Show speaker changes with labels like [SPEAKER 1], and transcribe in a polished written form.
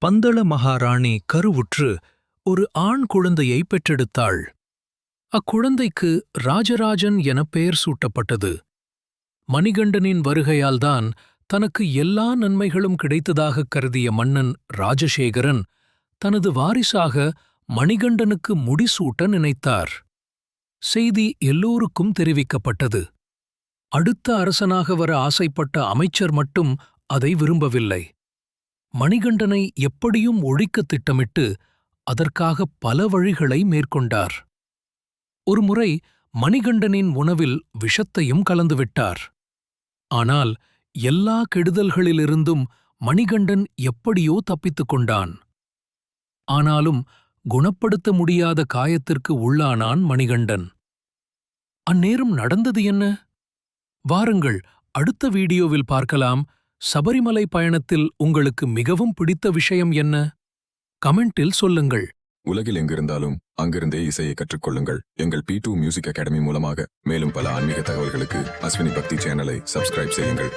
[SPEAKER 1] பந்தள மகாராணி கருவுற்று ஒரு ஆண் குழந்தையை பெற்றெடுத்தாள். அக்குழந்தைக்கு ராஜராஜன் எனப் பெயர் சூட்டப்பட்டது. மணிகண்டனின் வருகையால்தான் தனக்கு எல்லா நன்மைகளும் கிடைத்ததாகக் கருதிய மன்னன் ராஜசேகரன் தனது வாரிசாக மணிகண்டனுக்கு முடிசூட்ட நினைத்தார். செய்தி எல்லோருக்கும் தெரிவிக்கப்பட்டது. அடுத்த அரசனாக வர ஆசைப்பட்ட அமைச்சர் மட்டும் அதை விரும்பவில்லை. மணிகண்டனை எப்படியும் ஒழிக்கத் திட்டமிட்டு அதற்காக பல வழிகளை மேற்கொண்டார். ஒருமுறை மணிகண்டனின் உணவில் விஷத்தையும் கலந்துவிட்டார். ஆனால் எல்லா கெடுதல்களிலிருந்தும் மணிகண்டன் எப்படியோ தப்பித்துக் கொண்டான். ஆனாலும் குணப்படுத்த முடியாத காயத்திற்கு உள்ளானான் மணிகண்டன். அந்நேரம் நடந்தது என்ன? வாருங்கள், அடுத்த வீடியோவில் பார்க்கலாம். சபரிமலை பயணத்தில் உங்களுக்கு மிகவும் பிடித்த விஷயம் என்ன? கமெண்டில் சொல்லுங்கள்.
[SPEAKER 2] உலகில் எங்கிருந்தாலும் அங்கிருந்தே இசையை கற்றுக்கொள்ளுங்கள். எங்கள் P2 மியூசிக் அகாடமி மூலமாக மேலும் பல ஆன்மீக தகவல்களுக்கு அஸ்வினி பக்தி சேனலை சப்ஸ்கிரைப் செய்யுங்கள்.